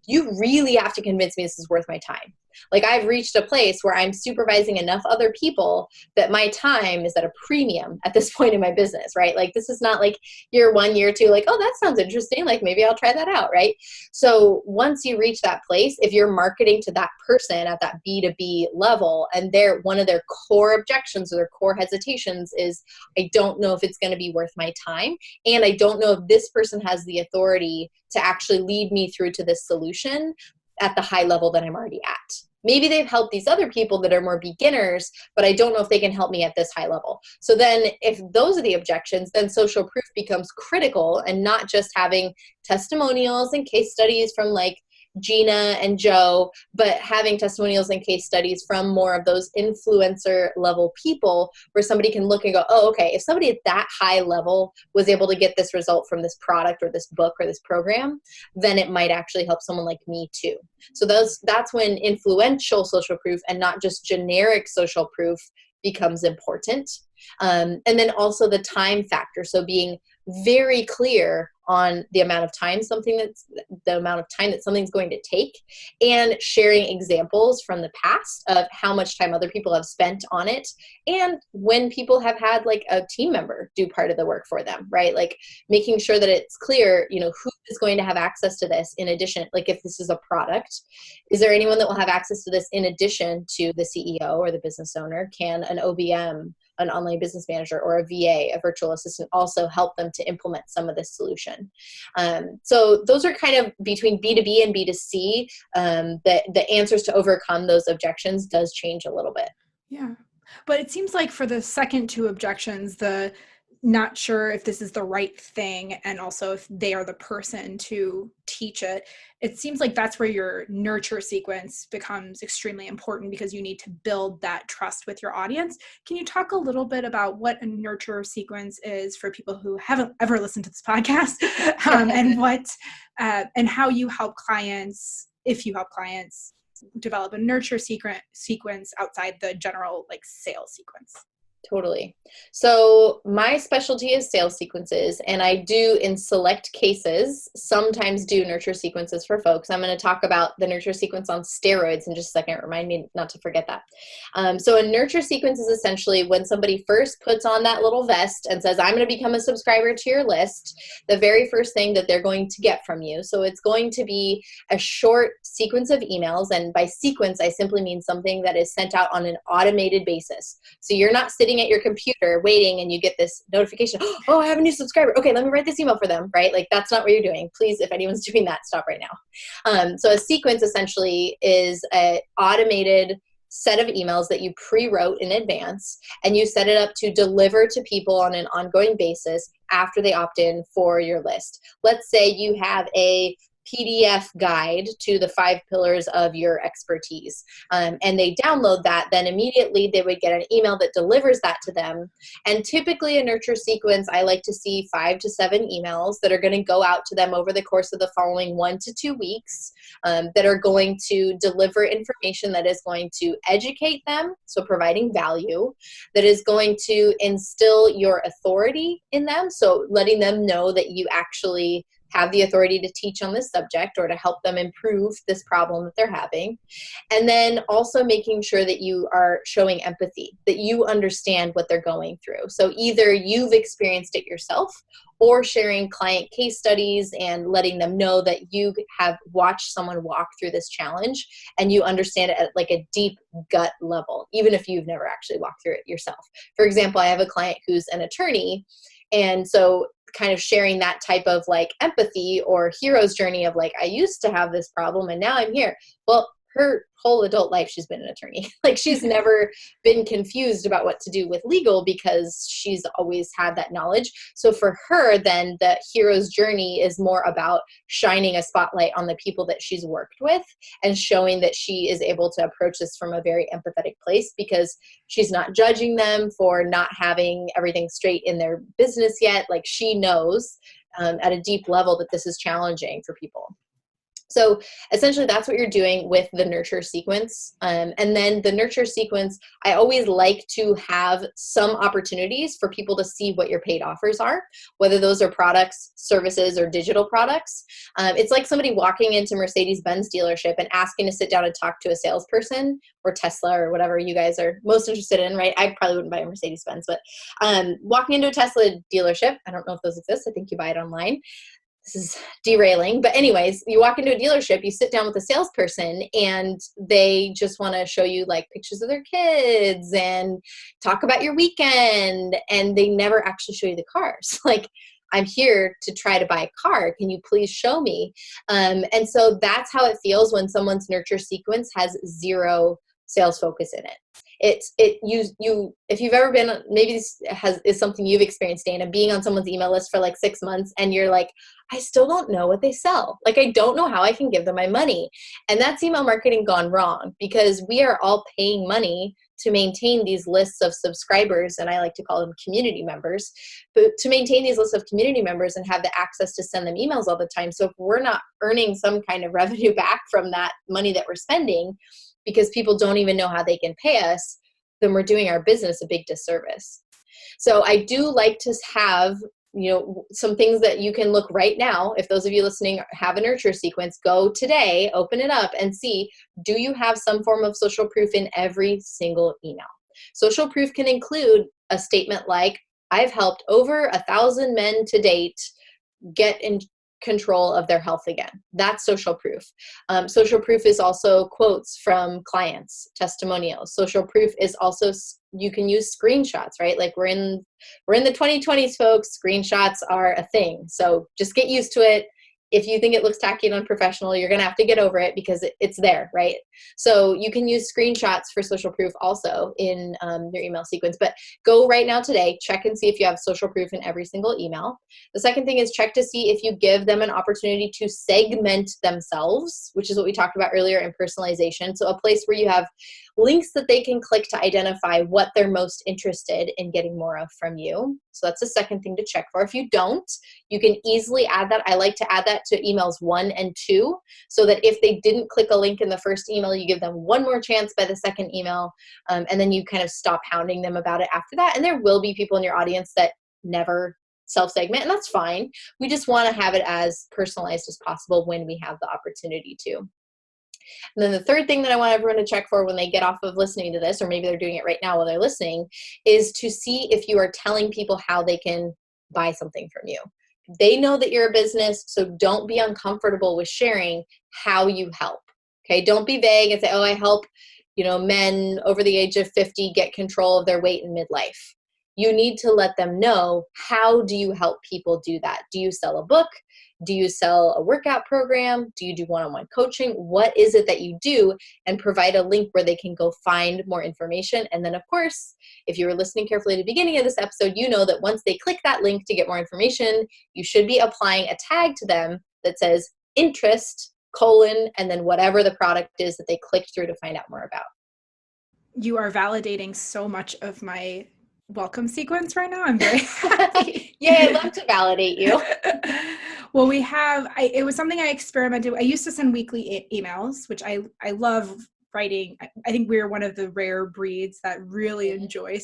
you really have to convince me this is worth my time. Like I've reached a place where I'm supervising enough other people that my time is at a premium at this point in my business, right? Like this is not like year 1, year 2, like, oh, that sounds interesting. Like maybe I'll try that out, right? So once you reach that place, if you're marketing to that person at that B2B level and one of their core objections or their core hesitations is, I don't know if it's going to be worth my time. And I don't know if this person has the authority to actually lead me through to this solution at the high level that I'm already at. Maybe they've helped these other people that are more beginners, but I don't know if they can help me at this high level. So then if those are the objections, then social proof becomes critical, and not just having testimonials and case studies from like Gina and Joe, but having testimonials and case studies from more of those influencer level people where somebody can look and go, oh, okay, if somebody at that high level was able to get this result from this product or this book or this program, then it might actually help someone like me too. So that's when influential social proof and not just generic social proof becomes important. And then also the time factor. So being very clear on the amount of time that something's going to take, and sharing examples from the past of how much time other people have spent on it, and when people have had like a team member do part of the work for them, right? Like making sure that it's clear, who is going to have access to this in addition, like if this is a product, is there anyone that will have access to this in addition to the CEO or the business owner? Can an OBM, an online business manager, or a VA, a virtual assistant, also help them to implement some of this solution? So those are kind of between B2B and B2C, the answers to overcome those objections does change a little bit. Yeah. But it seems like for the second 2 objections, the not sure if this is the right thing, and also if they are the person to teach it, it seems like that's where your nurture sequence becomes extremely important, because you need to build that trust with your audience. Can you talk a little bit about what a nurture sequence is for people who haven't ever listened to this podcast, and what and how you help clients, if you help clients, develop a nurture sequence outside the general like sales sequence? Totally. So my specialty is sales sequences, and I do, in select cases, sometimes do nurture sequences for folks. I'm going to talk about the nurture sequence on steroids in just a second. Remind me not to forget that. So a nurture sequence is essentially when somebody first puts on that little vest and says, I'm going to become a subscriber to your list, the very first thing that they're going to get from you. So it's going to be a short sequence of emails. And by sequence, I simply mean something that is sent out on an automated basis. So you're not sitting at your computer waiting and you get this notification, oh, I have a new subscriber. Okay, let me write this email for them, right? Like that's not what you're doing. Please, if anyone's doing that, stop right now. So a sequence essentially is an automated set of emails that you pre-wrote in advance, and you set it up to deliver to people on an ongoing basis after they opt in for your list. Let's say you have a PDF guide to the 5 pillars of your expertise, and they download that, then immediately they would get an email that delivers that to them. And typically a nurture sequence, I like to see 5 to 7 emails that are going to go out to them over the course of the following 1 to 2 weeks, that are going to deliver information that is going to educate them, so providing value, that is going to instill your authority in them, so letting them know that you actually have the authority to teach on this subject or to help them improve this problem that they're having. And then also making sure that you are showing empathy, that you understand what they're going through. So either you've experienced it yourself, or sharing client case studies and letting them know that you have watched someone walk through this challenge and you understand it at like a deep gut level, even if you've never actually walked through it yourself. For example, I have a client who's an attorney, and so kind of sharing that type of like empathy or hero's journey of like, I used to have this problem and now I'm here. Well, her whole adult life, she's been an attorney. Like she's never been confused about what to do with legal because she's always had that knowledge. So for her, then the hero's journey is more about shining a spotlight on the people that she's worked with and showing that she is able to approach this from a very empathetic place, because she's not judging them for not having everything straight in their business yet. Like she knows at a deep level that this is challenging for people. So essentially that's what you're doing with the nurture sequence. And then the nurture sequence, I always like to have some opportunities for people to see what your paid offers are, whether those are products, services, or digital products. It's like somebody walking into Mercedes-Benz dealership and asking to sit down and talk to a salesperson, or Tesla, or whatever you guys are most interested in, right? I probably wouldn't buy a Mercedes-Benz, but walking into a Tesla dealership, I don't know if those exist. I think you buy it online. This is derailing, but anyways, you walk into a dealership, you sit down with a salesperson, and they just want to show you like pictures of their kids and talk about your weekend, and they never actually show you the cars. Like, I'm here to try to buy a car. Can you please show me? And so that's how it feels when someone's nurture sequence has zero sales focus in it. If you've ever been, maybe this is something you've experienced, Dana, being on someone's email list for like 6 months and you're like, I still don't know what they sell. Like, I don't know how I can give them my money. And that's email marketing gone wrong, because we are all paying money to maintain these lists of subscribers, and I like to call them community members, but to maintain these lists of community members and have the access to send them emails all the time. So if we're not earning some kind of revenue back from that money that we're spending, because people don't even know how they can pay us, then we're doing our business a big disservice. So I do like to have, some things that you can look right now. If those of you listening have a nurture sequence, go today, open it up and see, do you have some form of social proof in every single email? Social proof can include a statement like, I've helped over 1,000 men to date get in control of their health again. That's social proof. Social proof is also quotes from clients, testimonials. Social proof is also, you can use screenshots, right? Like we're in the 2020s, folks. Screenshots are a thing. So just get used to it. If you think it looks tacky and unprofessional, you're going to have to get over it, because it's there, right? So you can use screenshots for social proof also in your email sequence. But go right now today, check and see if you have social proof in every single email. The second thing is check to see if you give them an opportunity to segment themselves, which is what we talked about earlier in personalization. So a place where you have links that they can click to identify what they're most interested in getting more of from you. So that's the second thing to check for. If you don't, you can easily add that. I like to add that to emails 1 and 2, so that if they didn't click a link in the first email, you give them one more chance by the second email, and then you kind of stop hounding them about it after that. And there will be people in your audience that never self-segment, and that's fine. We just want to have it as personalized as possible when we have the opportunity to. And then the third thing that I want everyone to check for when they get off of listening to this, or maybe they're doing it right now while they're listening, is to see if you are telling people how they can buy something from you. They know that you're a business, so don't be uncomfortable with sharing how you help. Okay, don't be vague and say, oh, I help, men over the age of 50 get control of their weight in midlife. You need to let them know, how do you help people do that? Do you sell a book? Do you sell a workout program? Do you do one-on-one coaching? What is it that you do? And provide a link where they can go find more information. And then, of course, if you were listening carefully at the beginning of this episode, you know that once they click that link to get more information, you should be applying a tag to them that says interest, and then whatever the product is that they clicked through to find out more about. You are validating so much of my welcome sequence right now. I'm very happy. Yay, I love to validate you. Well, it was something I experimented. I used to send weekly emails, which I love writing. I think we're one of the rare breeds that really enjoy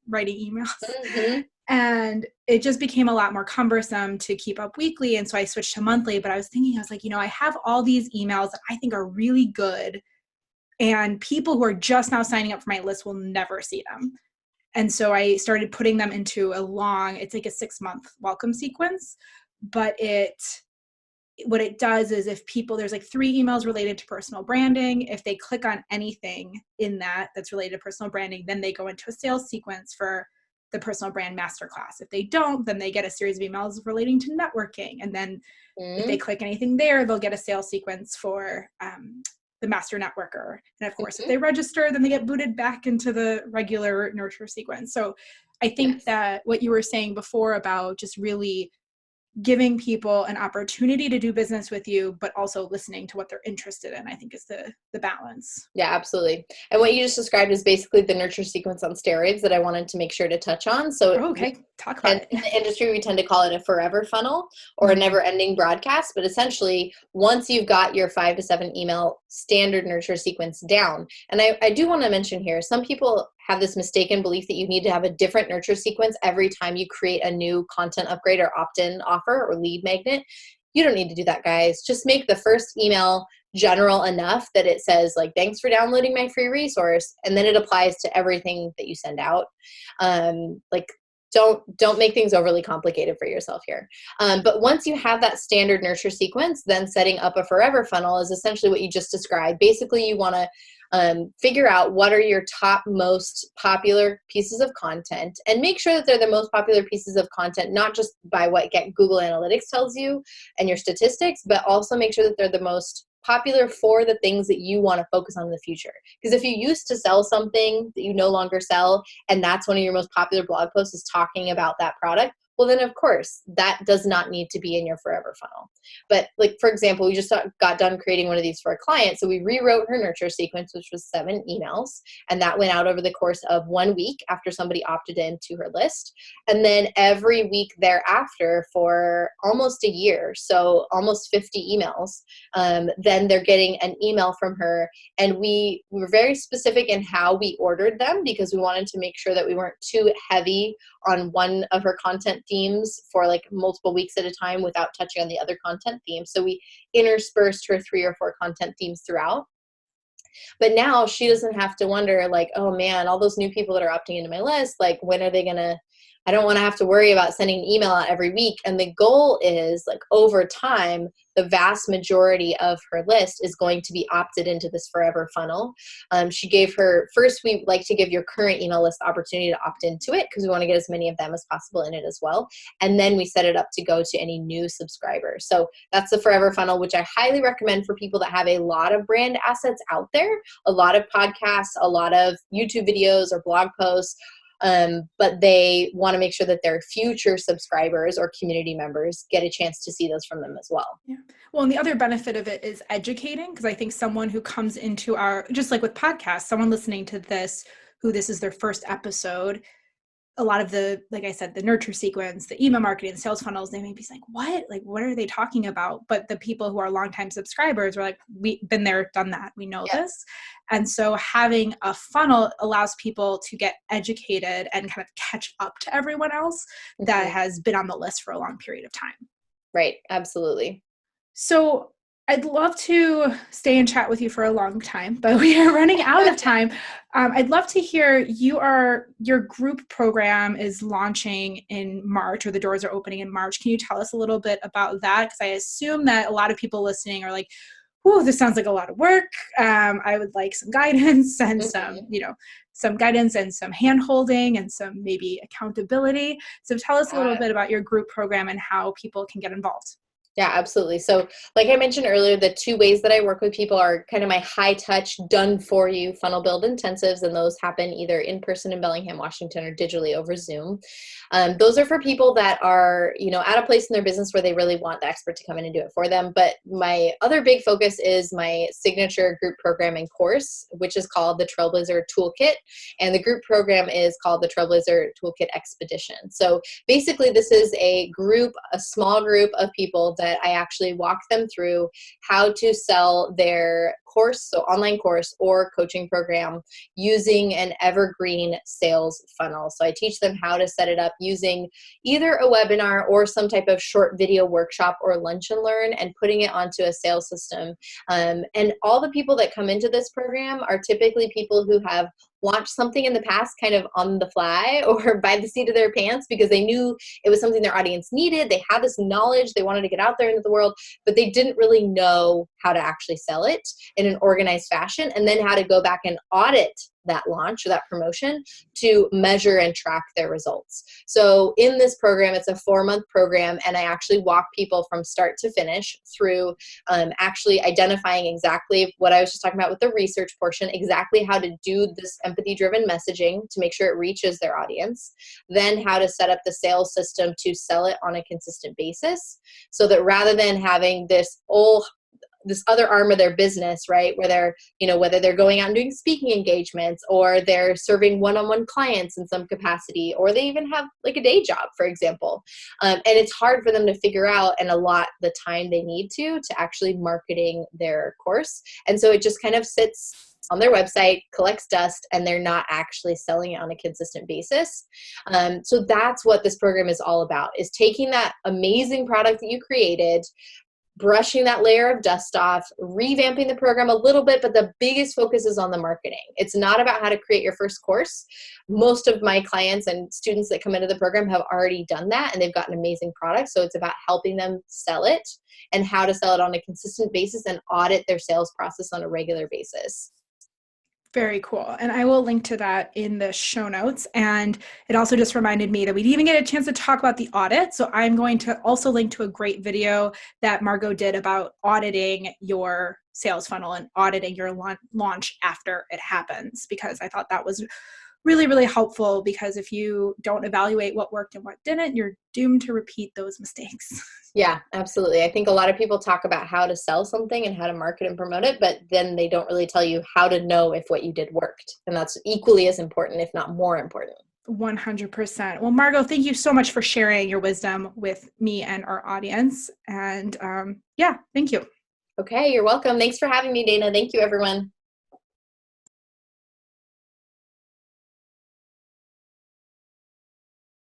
writing emails. Mm-hmm. And it just became a lot more cumbersome to keep up weekly. And so I switched to monthly, but I was like, I have all these emails that I think are really good, and people who are just now signing up for my list will never see them. And so I started putting them into it's like a 6-month welcome sequence. But what it does is, if people, there's like 3 emails related to personal branding. If they click on anything in that's related to personal branding, then they go into a sales sequence for the personal brand masterclass. If they don't, then they get a series of emails relating to networking. And then if they click anything there, they'll get a sales sequence for the master networker. And of course, if they register, then they get booted back into the regular nurture sequence. So I think that what you were saying before about just really giving people an opportunity to do business with you, but also listening to what they're interested in, I think is the the balance. Yeah, absolutely. And what you just described is basically the nurture sequence on steroids that I wanted to make sure to touch on. So Okay, talk about in it. the industry, we tend to call it a forever funnel or a never ending broadcast. But essentially, once you've got your 5 to 7 email standard nurture sequence down, and I do want to mention here, some people have this mistaken belief that you need to have a different nurture sequence every time you create a new content upgrade or opt-in offer or lead magnet. You don't need to do that, guys. Just make the first email general enough that it says like, thanks for downloading my free resource. And then it applies to everything that you send out. Like, don't make things overly complicated for yourself here. But once you have that standard nurture sequence, then setting up a forever funnel is essentially what you just described. Basically, you want to figure out what are your top most popular pieces of content and make sure that they're the most popular pieces of content, not just by what Google Analytics tells you and your statistics, but also make sure that they're the most popular for the things that you want to focus on in the future. Because if you used to sell something that you no longer sell, and that's one of your most popular blog posts is talking about that product, well, then of course that does not need to be in your forever funnel. But like, for example, we just got done creating one of these for a client. So we rewrote her nurture sequence, which was 7 emails. And that went out over the course of 1 week after somebody opted into her list. And then every week thereafter for almost a year, so almost 50 emails, then they're getting an email from her. And we were very specific in how we ordered them because we wanted to make sure that we weren't too heavy on one of her content themes for like multiple weeks at a time without touching on the other content themes. So we interspersed her 3 or 4 content themes throughout. But now she doesn't have to wonder like, oh man, all those new people that are opting into my list, like when are they going to, I don't want to have to worry about sending an email out every week. And the goal is like over time, the vast majority of her list is going to be opted into this forever funnel. She gave her, first we like to give your current email list the opportunity to opt into it because we want to get as many of them as possible in it as well. And then we set it up to go to any new subscribers. So that's the forever funnel, which I highly recommend for people that have a lot of brand assets out there, a lot of podcasts, a lot of YouTube videos or blog posts. But they want to make sure that their future subscribers or community members get a chance to see those from them as well. Yeah. Well, and the other benefit of it is educating, because I think someone who comes into our, just like with podcasts, someone listening to this, who this is their first episode, a lot of the, like I said, the nurture sequence, the email marketing, the sales funnels, they may be like, what? Like, what are they talking about? But the people who are longtime subscribers are like, we've been there, done that. We know this. And so having a funnel allows people to get educated and kind of catch up to everyone else that has been on the list for a long period of time. Right. Absolutely. So I'd love to stay and chat with you for a long time, but we are running out of time. I'd love to hear your group program is launching in March, or the doors are opening in March. Can you tell us a little bit about that? Because I assume that a lot of people listening are like, "Whoa, this sounds like a lot of work. I would like some guidance and some guidance and some hand-holding and some maybe accountability." So tell us a little bit about your group program and how people can get involved. Yeah, absolutely. So like I mentioned earlier, the 2 ways that I work with people are kind of my high touch, done for you funnel build intensives. And those happen either in person in Bellingham, Washington, or digitally over Zoom. Those are for people that are, at a place in their business where they really want the expert to come in and do it for them. But my other big focus is my signature group programming course, which is called the Trailblazer Toolkit. And the group program is called the Trailblazer Toolkit Expedition. So basically this is a small group of people that I actually walk them through how to sell their course, so online course or coaching program, using an evergreen sales funnel. So I teach them how to set it up using either a webinar or some type of short video workshop or lunch and learn and putting it onto a sales system. And all the people that come into this program are typically people who have launched something in the past kind of on the fly or by the seat of their pants because they knew it was something their audience needed. They had this knowledge. They wanted to get out there into the world, but they didn't really know how to actually sell it in an organized fashion, and then how to go back and audit that launch or that promotion to measure and track their results. So in this program, it's a 4-month program, and I actually walk people from start to finish through actually identifying exactly what I was just talking about with the research portion, exactly how to do this empathy-driven messaging to make sure it reaches their audience, then how to set up the sales system to sell it on a consistent basis so that rather than having this this other arm of their business, right? Where they're, whether they're going out and doing speaking engagements, or they're serving one-on-one clients in some capacity, or they even have like a day job, for example. And it's hard for them to figure out and allot the time they need to actually marketing their course. And so it just kind of sits on their website, collects dust, and they're not actually selling it on a consistent basis. So that's what this program is all about, is taking that amazing product that you created, brushing that layer of dust off, revamping the program a little bit, but the biggest focus is on the marketing. It's not about how to create your first course. Most of my clients and students that come into the program have already done that, and they've gotten amazing products. So it's about helping them sell it and how to sell it on a consistent basis and audit their sales process on a regular basis. Very cool. And I will link to that in the show notes. And it also just reminded me that we didn't even get a chance to talk about the audit. So I'm going to also link to a great video that Margo did about auditing your sales funnel and auditing your launch after it happens, because I thought that was really, really helpful, because if you don't evaluate what worked and what didn't, you're doomed to repeat those mistakes. Yeah, absolutely. I think a lot of people talk about how to sell something and how to market and promote it, but then they don't really tell you how to know if what you did worked. And that's equally as important, if not more important. 100%. Well, Margo, thank you so much for sharing your wisdom with me and our audience. And yeah, thank you. Okay, you're welcome. Thanks for having me, Dana. Thank you, everyone.